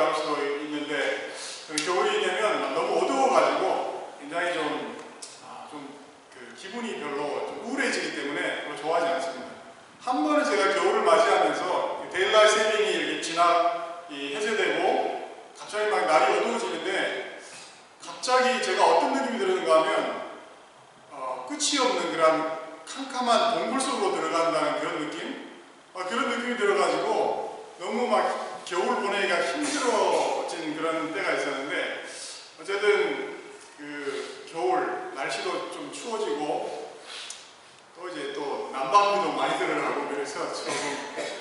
나올 수도 있는데 겨울이 되면 너무 어두워가지고 굉장히 그 기분이 별로 좀 우울해지기 때문에 별로 좋아하지 않습니다. 한 번은 제가 겨울을 맞이하면서 데일라이트 세이빙이 이렇게 해제되고 갑자기 막 날이 어두워지는데 갑자기 제가 어떤 느낌이 드는가 하면 끝이 없는 그런 캄캄한 동굴 속으로 들어간다는 그런 느낌? 그런 느낌이 들어가지고 너무 막 겨울 보내기가 힘들어진 그런 때가 있었는데 어쨌든 그 겨울 날씨도 좀 추워지고 또 이제 또 난방비도 많이 들어가고 그래서 조금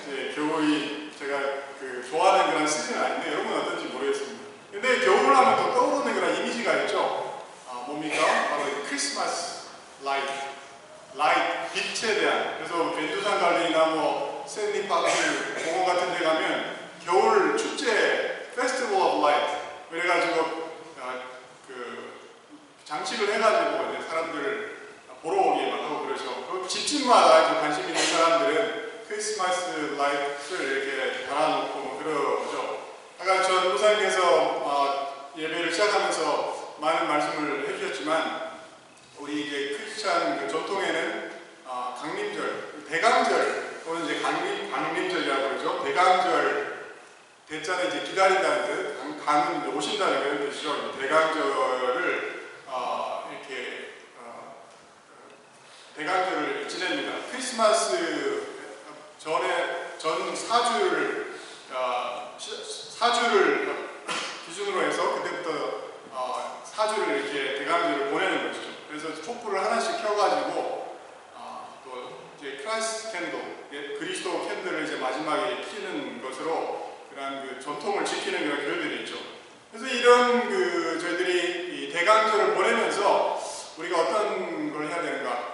이제 겨울이 제가 그 좋아하는 그런 시즌은 아닌데 여러분 어떤지 모르겠습니다. 근데 겨울 하면 또 떠오르는 그런 이미지가 있죠. 뭡니까? 바로 크리스마스 라이트, 빛에 대한. 그래서 벤두산 갈리나 뭐 샌디 파크 공원 같은 데 가면 겨울 축제 페스티벌 오브 라이트 그래가지고 그 장식을 해가지고 이제 사람들을 보러 오게 막 하고 그러죠. 그 집집마다 관심 있는 사람들은 크리스마스 라이트를 이렇게 달아놓고 뭐 그러죠. 아까 전 부산에서 예배를 시작하면서 많은 말씀을 해주셨지만 우리 이제 크리스찬 그 전통에는 강림절, 대강절 또는 이제 강림절이라고 그러죠. 대강절 대자는 이제 기다린다는 뜻, 강은 오신다는 그런 뜻이죠. 대강절을 이렇게 대강절을 지냅니다. 크리스마스 전에 전 4주를 기준으로 해서 그때부터 4주를 이렇게 대강절을 보내는 것이죠. 그래서 촛불을 하나씩 켜가지고 또 이제 크라이스트 캔들, 그리스도 캔들을 이제 마지막에 켜는 것으로 그런 그 전통을 지키는 그런 교회들이 있죠. 그래서 이런 그 저희들이 이 대강절을 보내면서 우리가 어떤 걸 해야 되는가?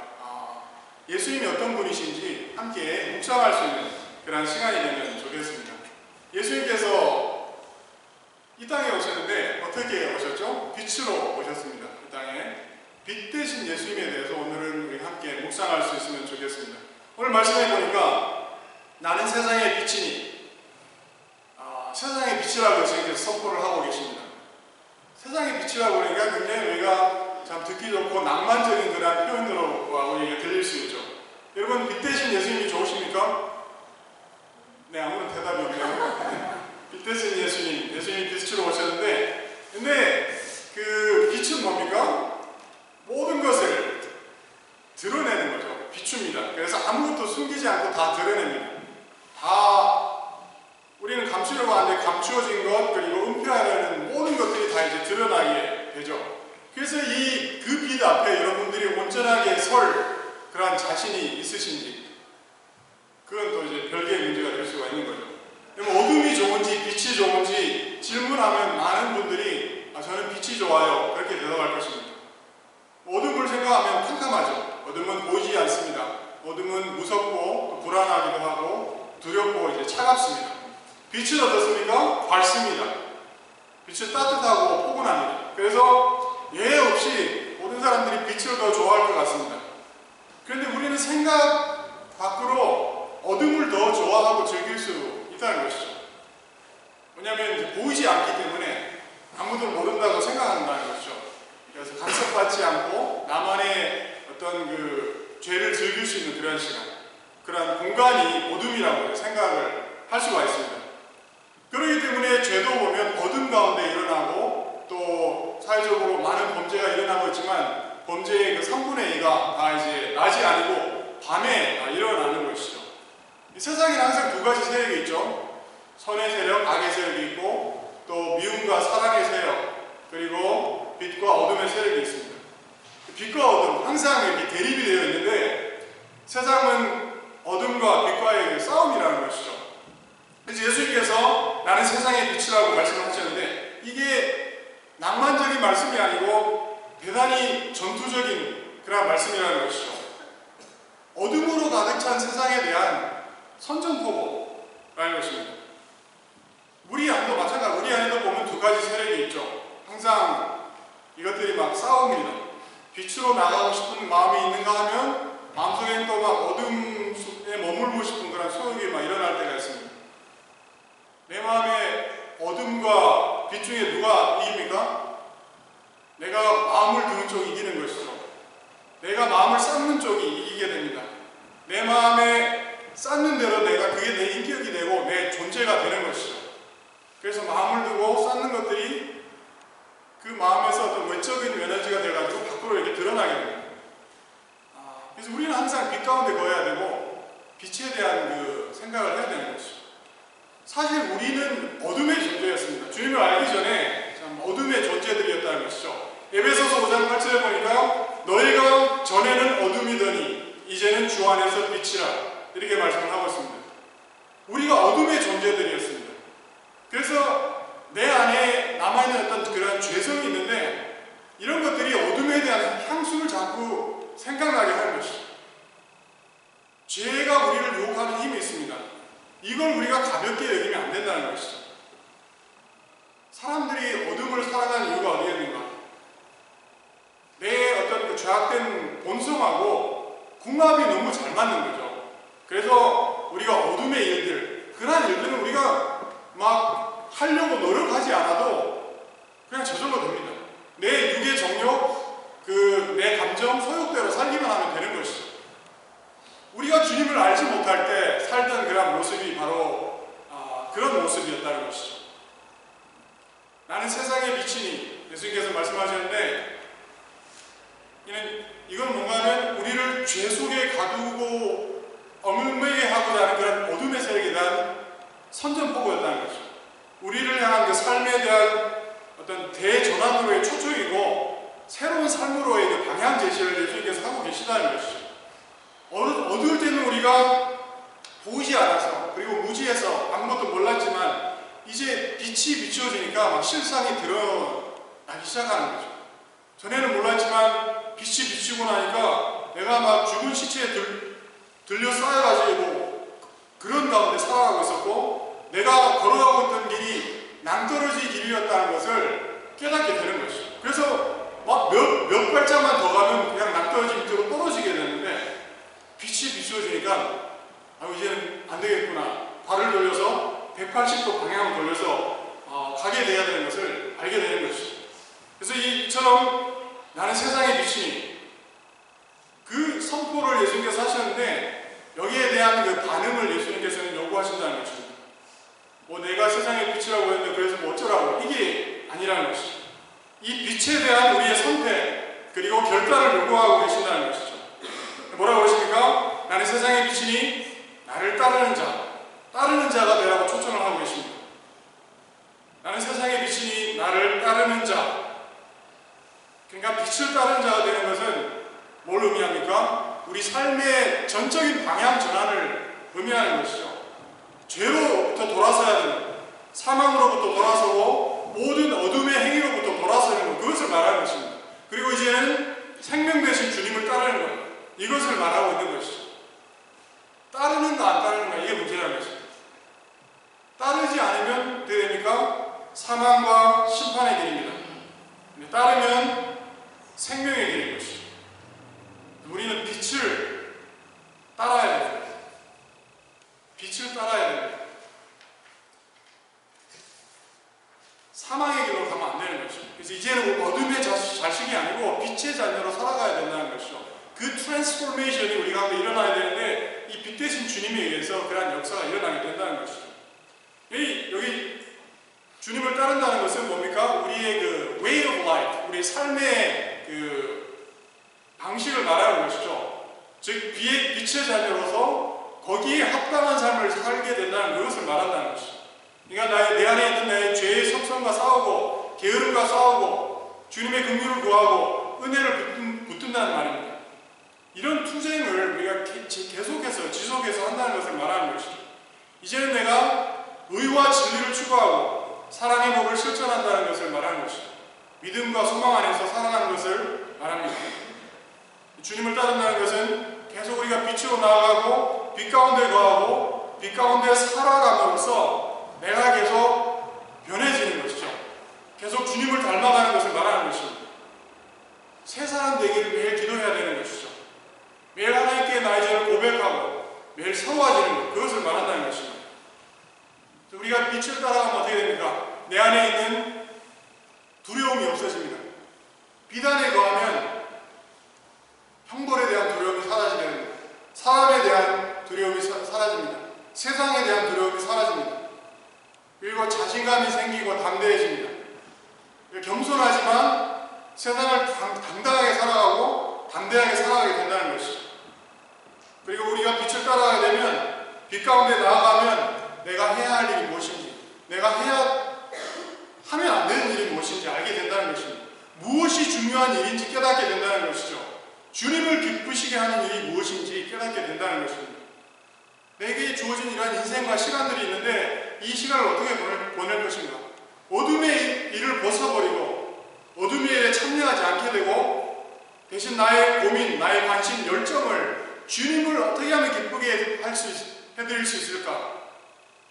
예수님이 어떤 분이신지 함께 묵상할 수 있는 그런 시간이 되면 좋겠습니다. 예수님께서 이 땅에 오셨는데 어떻게 오셨죠? 빛으로 오셨습니다. 이 땅에 빛 대신 예수님에 대해서 오늘은 우리 함께 묵상할 수 있으면 좋겠습니다. 오늘 말씀해 보니까 나는 세상의 빛이니 세상의 빛이라고 예수님께서 선포를 하고 계십니다. 세상의 빛이라고 그러니까 굉장히 우리가 참 듣기 좋고 낭만적인 그런 표현으로 우리에게 들릴 수 있죠. 여러분 빛 대신 예수님이 좋으십니까? 네, 아무런 대답이 없네요. 빛 대신 예수님이 빛으로 오셨는데 근데 그 빛은 뭡니까? 모든 것을 드러내는 거죠. 비춥니다. 그래서 아무것도 숨기지 않고 다 드러냅니다. 다 우리는 감추려고 하는데 감추어진 것 그리고 은폐하려는 모든 것들이 다 이제 드러나게 되죠. 그래서 이 그 빛 앞에 여러분들이 온전하게 설 그러한 자신이 있으신지 그건 또 이제 별개의 문제가 될 수가 있는 거죠. 그럼 어둠이 좋은지 빛이 좋은지 질문하면 많은 분들이 저는 빛이 좋아요 그렇게 대답할 것입니다. 어둠을 생각하면 캄캄하죠. 어둠은 보이지 않습니다. 어둠은 무섭고 또 불안하기도 하고 두렵고 이제 차갑습니다. 빛은 어떻습니까? 밝습니다. 빛은 따뜻하고 포근합니다. 그래서 예외 없이 모든 사람들이 빛을 더 좋아할 것 같습니다. 그런데 우리는 생각 밖으로 어둠을 더 좋아하고 즐길 수 있다는 것이죠. 왜냐하면 이제 보이지 않기 때문에 아무도 모른다고 생각한다는 것이죠. 그래서 간섭받지 않고 나만의 어떤 그 죄를 즐길 수 있는 그런 시간, 그런 공간이 어둠이라고 생각을 할 수가 있습니다. 그렇기 때문에 죄도 보면 어둠 가운데 일어나고 또 사회적으로 많은 범죄가 일어나고 있지만 범죄의 그 3분의 2가 다 이제 낮이 아니고 밤에 일어나는 것이죠. 이 세상에는 항상 두 가지 세력이 있죠. 선의 세력, 악의 세력이 있고 또 미움과 사랑의 세력 그리고 빛과 어둠의 세력이 있습니다. 빛과 어둠 항상 이렇게 대립이 되어 있는데 세상은 어둠과 빛과의 싸움이라는 것이죠. 그래서 예수님께서 나는 세상의 빛이라고 말씀하셨는데 이게 낭만적인 말씀이 아니고 대단히 전투적인 그런 말씀이라는 것이죠. 어둠으로 가득 찬 세상에 대한 선전포고라는 것입니다. 우리 안도 마찬가지로 우리 안에도 보면 두 가지 세력이 있죠. 항상 이것들이 막 싸웁니다. 빛으로 나가고 싶은 마음이 있는가 하면 마음속에는 또 막 어둠에 머물고 싶은 그런 소욕이 막 일어날 때가 있습니다. 내 마음에 어둠과 중에 누가 이깁니까? 내가 마음을 두는 쪽이 이기는 것이죠. 내가 마음을 쌓는 쪽이 이기게 됩니다. 내 마음에 쌓는 대로 내가 그게 내 인격이 되고 내 존재가 되는 것이죠. 그래서 마음을 두고 쌓는 것들이 그 마음에서 어떤 외적인 에너지가 돼가지고 밖으로 이렇게 드러나게 됩니다. 그래서 우리는 항상 빛 가운데 거해야 되고 빛에 대한 그 생각을 해야 되는 것이죠. 사실 우리는 어둠의 존재였습니다. 주님을 알기 전에 참 어둠의 존재들이었다는 것이죠. 에베소서 5장 8절에 보니까 너희가 전에는 어둠이더니 이제는 주 안에서 빛이라 이렇게 말씀을 하고 있습니다. 우리가 어둠의 존재들이었습니다. 그래서 내 안에 남아있는 어떤 그런 죄성이 있는데 이런 것들이 어둠에 대한 향수를 자꾸 생각나게 하는 것이죠. 죄가 우리를 유혹하는 힘이 있습니다. 이걸 우리가 가볍게 여기면 안 된다는 것이죠. 사람들이 어둠을 살아가는 이유가 어디겠는가? 내 어떤 그 죄악된 본성하고 궁합이 너무 잘 맞는 거죠. 그래서 우리가 어둠의 일들, 그러한 일들은 우리가 막 하려고 노력하지 않아도 그냥 저절로 됩니다. 내 육의 정욕, 내 감정, 소욕대로 살기만 하면 되는 것이죠. 우리가 주님을 알지 못할 때 살던 그런 모습이 바로 그런 모습이었다는 것이죠. 나는 세상의 빛이니 예수님께서 말씀하셨는데 이건 뭔가는 우리를 죄 속에 가두고 얽매이게 하고자 하는 그런 어둠의 세력에 대한 선전포고였다는 것이죠. 우리를 향한 그 삶에 대한 어떤 대전환으로의 초청이고 새로운 삶으로의 그 방향 제시를 예수님께서 하고 계시다는 것이죠. 어두울 때는 우리가 보이지 않아서 그리고 무지해서 아무것도 몰랐지만 이제 빛이 비추어지니까 막 실상이 드러나기 시작하는 거죠. 전에는 몰랐지만 빛이 비추고 나니까 내가 막 죽은 시체에 들려 쌓여가지고 그런 가운데 살아가고 있었고 내가 걸어가고 있던 길이 낭떠러지 길이었다는 것을 깨닫게 되는 것이죠. 그래서 막 몇 발짝만 더 가면 그냥 낭떠러지 밑으로 떨어지게 되는데 빛이 비추어지니까 이제는 안 되겠구나. 발을 돌려서 180도 방향을 돌려서 가게 돼야 되는 것을 알게 되는 것이죠. 그래서 이처럼 나는 세상의 빛이니 그 선포를 예수님께서 하셨는데 여기에 대한 그 반응을 예수님께서는 요구하신다는 것입니다. 내가 세상의 빛이라고 했는데 그래서 뭐 어쩌라고 이게 아니라는 것이죠. 이 빛에 대한 우리의 선택 그리고 결단을 요구하고 계신다는 것이죠. 뭐라고 그러십니까? 나는 세상의 빛이니 나를 따르는 자가 되라고 초청을 하고 계십니다. 나는 세상의 빛이니 나를 따르는 자. 그러니까 빛을 따르는 자가 되는 것은 뭘 의미합니까? 우리 삶의 전적인 방향 전환을 의미하는 것이죠. 죄로부터 돌아서야 되는, 사망으로부터 돌아서고 모든 어둠의 행위로부터 돌아서는 것, 그것을 말하는 것입니다. 그리고 이제는 생명 되신 주님을 따르는 것, 이것을 말하고 있는 것이죠. 따르는가 안 따르는가 이게 문제라는 것입니다. 따르지 않으면 어떻게 됩니까? 사망과 심판의 길입니다. 따르면 생명의 길인 것이죠. 우리는 빛을 따라야 됩니다. 빛을 따라야 됩니다. 사망의 길로 가면 안 되는 것이죠. 그래서 이제는 어둠의 자식이 아니고 빛의 자녀로 살아가야 된다는 것이죠. 그 트랜스포메이션이 우리 가운데 일어나야 되는데 이 빛 대신 주님에 의해서 그러한 역사가 일어나게 된다는 것이죠. 여기 주님을 따른다는 것은 뭡니까? 우리의 그 way of life, 우리의 삶의 그 방식을 말하는 것이죠. 즉 빛의 자녀로서 거기에 합당한 삶을 살게 된다는 그것을 말한다는 것이죠. 그러니까 내 안에 있는 나의 죄의 속성과 싸우고 게으름과 싸우고 주님의 긍휼을 구하고 은혜를 붙든다는 말입니다. 이런 투쟁을 우리가 계속해서 지속해서 한다는 것을 말하는 것이죠. 이제는 내가 의와 진리를 추구하고 사랑의 법을 실천한다는 것을 말하는 것이죠. 믿음과 소망 안에서 살아가는 것을 말합니다. 주님을 따른다는 것은 계속 우리가 빛으로 나아가고 빛 가운데 거하고 빛 가운데 살아감으로써 내가 계속 변해지는 것이죠. 계속 주님을 닮아가는 것을 말하는 것입니다. 새 사람 되기를 매일 기도해야 되는 것이죠. 매일 하나님께 나의 죄를 고백하고 매일 새로워지는 것, 그것을 말한다는 것입니다. 우리가 빛을 따라가면 어떻게 됩니까? 내 안에 있는 두려움이 없어집니다. 비단에 거하면 형벌에 대한 두려움이 사라지게 됩니다. 사람에 대한 두려움이 사라집니다. 세상에 대한 두려움이 사라집니다. 그리고 자신감이 생기고 담대해집니다. 겸손하지만 세상을 당당하게 살아가고 담대하게 살아가게 된다는 것이죠. 그리고 우리가 빛을 따라가게 되면 빛 가운데 나아가면 내가 해야 할 일이 무엇인지, 내가 하면 안 되는 일이 무엇인지 알게 된다는 것입니다. 무엇이 중요한 일인지 깨닫게 된다는 것이죠. 주님을 기쁘시게 하는 일이 무엇인지 깨닫게 된다는 것입니다. 내게 주어진 이러한 인생과 시간들이 있는데 이 시간을 어떻게 보낼 것인가? 어둠의 일을 벗어버리고 어둠의 일에 참여하지 않게 되고 대신 나의 고민, 나의 관심, 열정을 주님을 어떻게 하면 기쁘게 해드릴 수 있을까?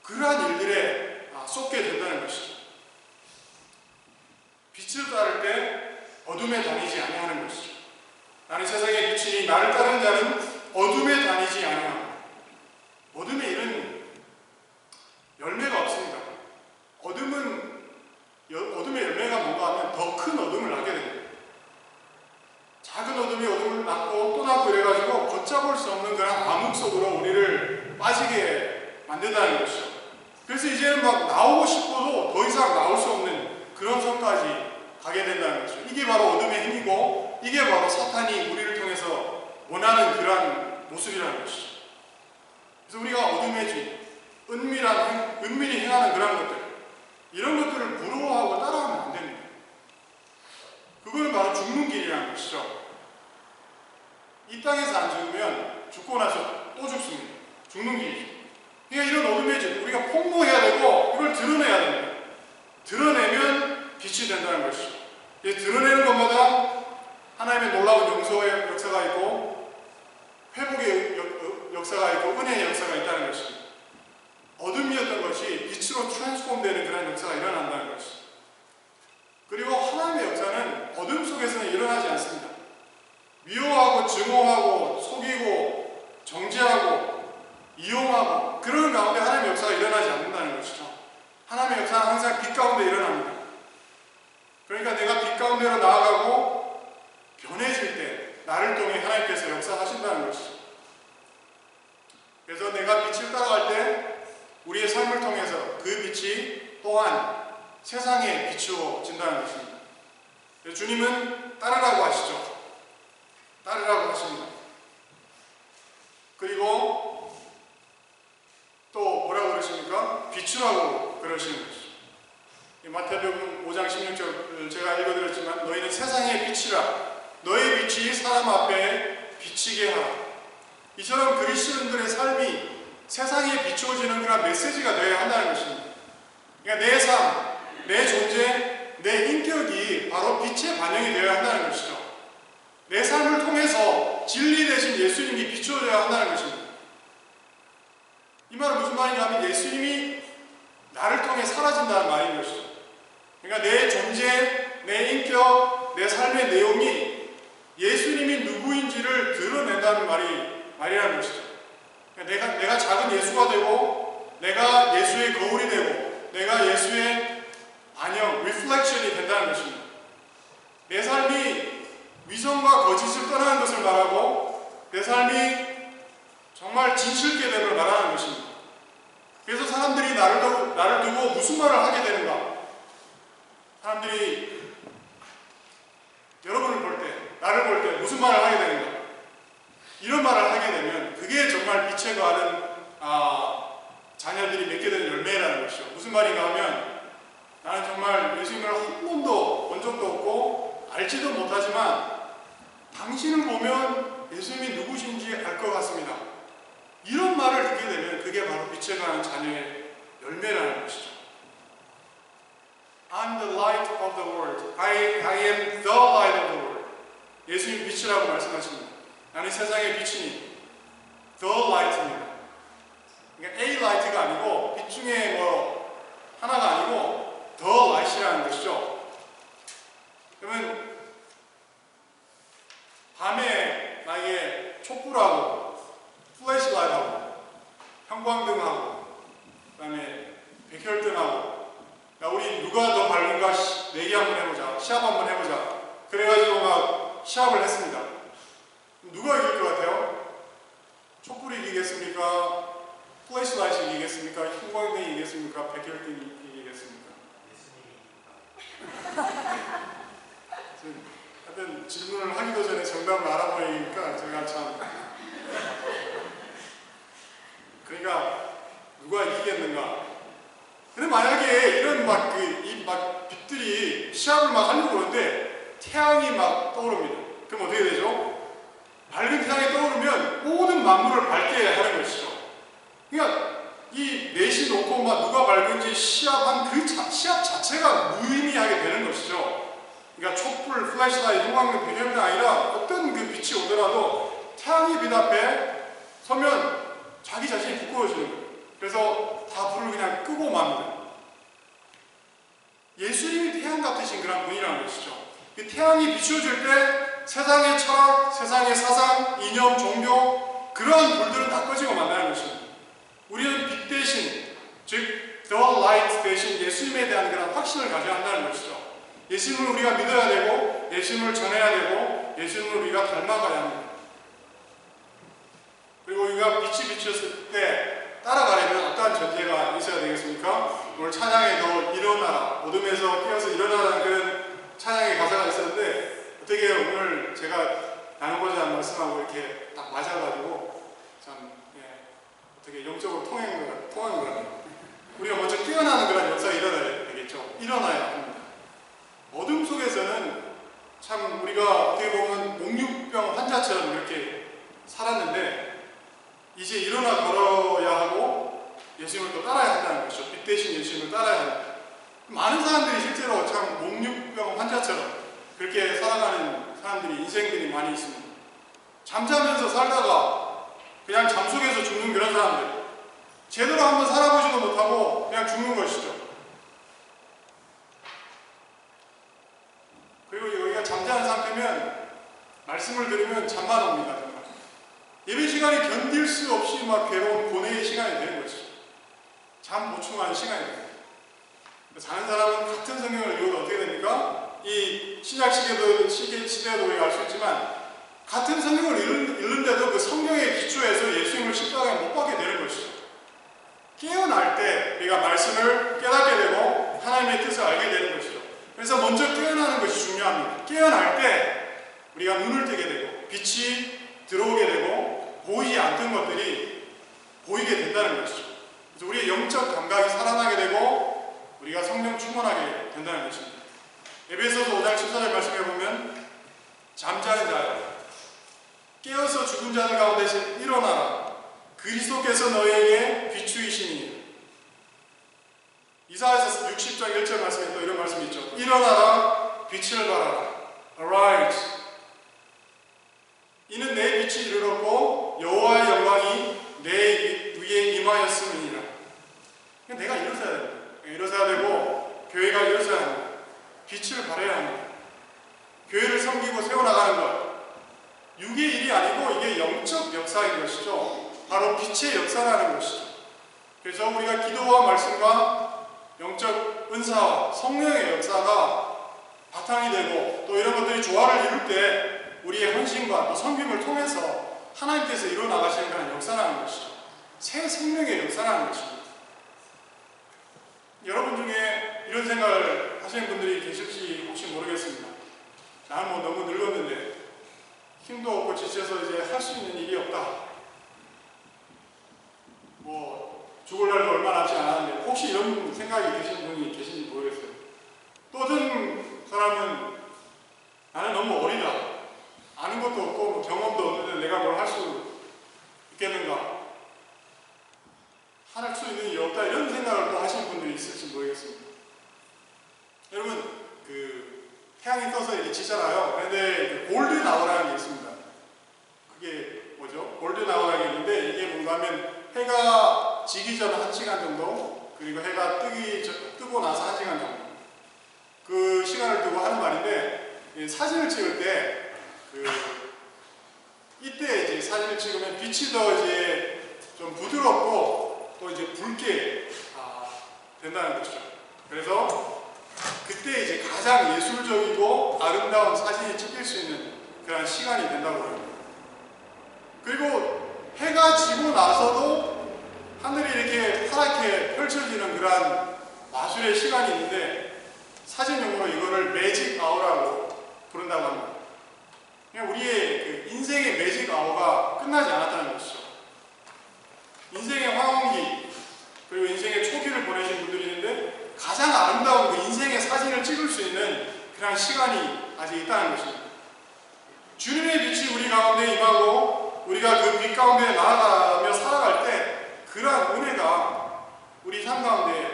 그러한 일들에 쏟게 된다는 것이죠. 빛을 따를 때 어둠에 다니지 아니하는 것이죠. 나는 세상의 빛이니 나를 따르는 자는 어둠에 다니지 아니하고. 어둠의 일은 열매가 없습니다. 어둠의 열매가 뭔가 하면 더 큰 어둠을 낳게 됩니다. 작은 어둠이 어둠을 낳고 또 낳고 이래가지고 걷잡을 수 없는 그런 암흑 속으로 우리를 빠지게 만든다는 것이죠. 그래서 이제는 막 나오고 싶어도 더 이상 나올 수 없는 그런 선까지 가게 된다는 것이죠. 이게 바로 어둠의 힘이고 이게 바로 사탄이 우리를 통해서 원하는 그러한 모습이라는 것이죠. 그래서 우리가 어둠의 주, 은밀히 행하는 그런 것들, 이런 것들을 부러워하고 따라하면 안 됩니다. 그거는 바로 죽는 길이라는 것이죠. 이 땅에서 안 죽으면 죽고 나서 또 죽습니다. 죽는 길이죠. 그러니까 이런 어둠의 주, 우리가 폭로해야 되고 이걸 드러내야 됩니다. 드러내면 빛이 된다는 것이죠. 드러내는 것마다 하나님의 놀라운 용서의 역사가 있고 회복의 역사가 있고 은혜의 역사가 있다는 것입니다. 어둠이었던 것이 빛으로 트랜스폼되는 그런 역사가 일어난다는 것이죠. 그리고 하나님의 역사는 어둠 속에서는 일어나지 않습니다. 미워하고 증오하고 속이고 정죄하고 이용하고 그런 가운데 하나님의 역사가 일어나지 않는다는 것이죠. 하나님의 역사는 항상 빛 가운데 일어납니다. 그러니까 내가 빛 가운데로 나아가고 변해질 때 나를 통해 하나님께서 역사하신다는 것이죠. 그래서 내가 빛을 따라갈 때 우리의 삶을 통해서 그 빛이 또한 세상에 비추어진다는 것입니다. 주님은 따르라고 하시죠. 따르라고 하십니다. 그리고 또 뭐라고 그러십니까? 비추라고 그러시는 것이죠. 마태복음 5장 16절 제가 읽어드렸지만 너희는 세상의 빛이라 너의 빛이 사람 앞에 비치게 하라. 이처럼 그리스도인들의 삶이 세상에 비추어지는 그런 메시지가 되어야 한다는 것입니다. 그러니까 내 삶, 내 존재, 내 인격이 바로 빛의 반영이 되어야 한다는 것이죠. 내 삶을 통해서 진리 대신 예수님이 비추어져야 한다는 것입니다. 이 말은 무슨 말이냐 하면 예수님이 나를 통해 사라진다는 말인 것이죠. 그러니까 내 존재, 내 인격, 내 삶의 내용이 예수님이 누구인지를 드러낸다는 말이라는 것이죠. 그러니까 내가 작은 예수가 되고 내가 예수의 거울이 되고 내가 예수의 반영, 리플렉션이 된다는 것입니다. 내 삶이 위선과 거짓을 떠나는 것을 말하고 내 삶이 정말 진실되됨을 말하는 것입니다. 그래서 사람들이 나를 두고 무슨 말을 하게 되는가? 사람들이 여러분을 볼 때, 나를 볼 때 무슨 말을 하게 되는가? 이런 말을 하게 되면 그게 정말 빛에 가는 자녀들이 맺게 되는 열매라는 것이죠. 무슨 말인가 하면 나는 정말 예수님을 한 번도 본 적도 없고 알지도 못하지만 당신을 보면 예수님이 누구신지 알 것 같습니다. 이런 말을 듣게 되면 그게 바로 빛에 가는 자녀의 열매라는 것이죠. I'm the light of the world. I am the light of the world. 예수님 빛이라고 말씀하십니다. 나는 세상의 빛이니 the light입니다. 그러니까 A light가 아니고 빛 중에 하나가 아니고 the light이라는 것이죠. 그러면 밤에 나에게 촛불하고 플래시라이트하고 형광등하고 그 다음에 백혈등하고 야 우리 누가 더 밝은가 내기 한번 해보자. 시합 한번 해보자. 그래가지고 막 시합을 했습니다. 누가 이길 것 같아요? 촛불이 이기겠습니까? 플래시라이트 이기겠습니까? 흰광등이 이기겠습니까? 백혈등이 이기겠습니까? 하여튼 질문을 하기도 전에 정답을 알아보니까 제가 참 그러니까 누가 이기겠는가? 근데 만약에 이런 막 빛들이 시합을 막 하려고 그러는데 태양이 막 떠오릅니다. 그럼 어떻게 되죠? 밝은 태양이 떠오르면 모든 만물을 밝게 하는 것이죠. 그러니까 이 넷이 놓고 막 누가 밝은지 시합한 시합 자체가 무의미하게 되는 것이죠. 그러니까 촛불, 플래시라이트, 형광등, 백혈등 아니라 어떤 그 빛이 오더라도 태양의 빛 앞에 서면 자기 자신이 부끄러워지는 거예요. 그래서 다 불을 그냥 끄고 맙니다. 예수님이 태양 같으신 그런 분이라는 것이죠. 그 태양이 비추어질 때 세상의 철학, 세상의 사상, 이념, 종교 그러한 불들은 다 꺼지고 만나는 것입니다. 우리는 빛 대신, 즉 The Light 대신 예수님에 대한 그런 확신을 가져야 한다는 것이죠. 예수님을 우리가 믿어야 되고 예수님을 전해야 되고 예수님을 우리가 닮아가야 합니다. 그리고 우리가 빛이 비추었을 때 따라가려면 어떠한 전제가 있어야 되겠습니까? 오늘 찬양에 더 일어나라, 어둠에서 깨어서 일어나라는 그런 찬양의 가사가 있었는데 어떻게 오늘 제가 나누고자 하는 말씀하고 이렇게 딱 맞아가지고 참 어떻게 영적으로 통한 것 같아요. 우리가 먼저 깨어나는 그런 역사가 일어나야 되겠죠. 일어나야 합니다. 어둠 속에서는 참 우리가 어떻게 보면 목류병 환자처럼 이렇게 살았는데 이제 일어나 걸어야 하고 예수님을 또 따라야 한다는 것이죠. 빛 대신 예수님을 따라야 합니다. 많은 사람들이 실제로 참 목류병 환자처럼 그렇게 살아가는 사람들이 인생들이 많이 있습니다. 잠자면서 살다가 그냥 잠속에서 죽는 그런 사람들, 제대로 한번 살아보지도 못하고 그냥 죽는 것이죠. 그리고 여기가 잠자는 상태면 말씀을 들으면 잠만 옵니다. 정말. 예배 시간이 견딜 수 없이 막 괴로운 고뇌의 시간이 되는 것이죠. 잠 보충하는 시간이 됩니다. 자는 사람은 같은 성경을 읽어도 어떻게 됩니까? 이 신약 시대에도 우리가 알 수 있지만 같은 성경을 읽는데도 그 성경의 기초에서 예수님을 십자가에 못 박게 되는 것이죠. 깨어날 때 우리가 말씀을 깨닫게 되고 하나님의 뜻을 알게 되는 것이죠. 그래서 먼저 깨어나는 것이 중요합니다. 깨어날 때 우리가 눈을 뜨게 되고 빛이 들어오게 되고 보이지 않던 것들이 보이게 된다는 것이죠. 그래서 우리의 영적 감각이 살아나게 되고 우리가 성령 충만하게 된다는 것입니다. 에베소서 5장 14절 말씀해 보면 잠자는 자여 깨어서 죽은 자들 가운데서 일어나라. 그리스도께서 너희에게 비추이시니. 이사야서 60장 1절 말씀에 또 이런 말씀이 있죠. 일어나라 빛을 발하라. Arise. 이는 내 빛이 이르렀고 여호와의 영광이 내 위에 임하였음이니라. 내가 일어서야 됩니다. 일어서야 되고 교회가 일어서야 합니다. 빛을 발해야 합니다. 교회를 섬기고 세워나가는 것 육의 일이 아니고 이게 영적 역사인 것이죠. 바로 빛의 역사라는 것이죠. 그래서 우리가 기도와 말씀과 영적 은사와 성령의 역사가 바탕이 되고 또 이런 것들이 조화를 이룰 때 우리의 헌신과 또 섬김을 통해서 하나님께서 이루어나가시는 그런 역사라는 것이죠. 새 생명의 역사라는 것입니다. 여러분 중에 이런 생각을 하시는 분들이 계실지 혹시 모르겠습니다. 나는 뭐 너무 늙었는데 힘도 없고 지쳐서 이제 할 수 있는 일이 없다. 뭐 죽을 날도 얼마 남지 않았는데 혹시 이런 생각이 드시는 분이 계신지 모르겠어요. 또 어떤 사람은 나는 너무 어리다. 아는 것도 없고 뭐 경험도 없는데 내가 뭘 할 수 있겠는가. 할 수 있는 일이 없다. 이런 생각을 또 하시는 분들이 있을지 모르겠습니다. 여러분 그 태양이 떠서 이렇게 지잖아요. 그런데 골든 아워라는 게 있습니다. 그게 뭐죠? 골든 아워라는 게 있는데 이게 뭔가 하면 해가 지기 전 1시간 정도 그리고 해가 뜨고 나서 1시간 정도 그 시간을 두고 하는 말인데 사진을 찍을 때 이때 이제 사진을 찍으면 빛이 더 이제 좀 부드럽고 또 이제 붉게 된다는 것이죠. 그래서 그때 이제 가장 예술적이고 아름다운 사진이 찍힐 수 있는 그런 시간이 된다고 해요. 그리고 해가 지고 나서도 하늘이 이렇게 파랗게 펼쳐지는 그런 마술의 시간이 있는데 사진 용어로 이거를 매직 아워라고 부른다고 합니다. 그냥 우리의 그 인생의 매직 아워가 끝나지 않았다는 것이죠. 인생의 황혼기 그리고 인생의 초기를 보내신 분들이 있는데 가장 아름다운 그 인생의 사진을 찍을 수 있는 그런 시간이 아직 있다는 것입니다. 주님의 빛이 우리 가운데 임하고 우리가 그 빛 가운데 나아가며 살아갈 때 그러한 은혜가 우리 삶 가운데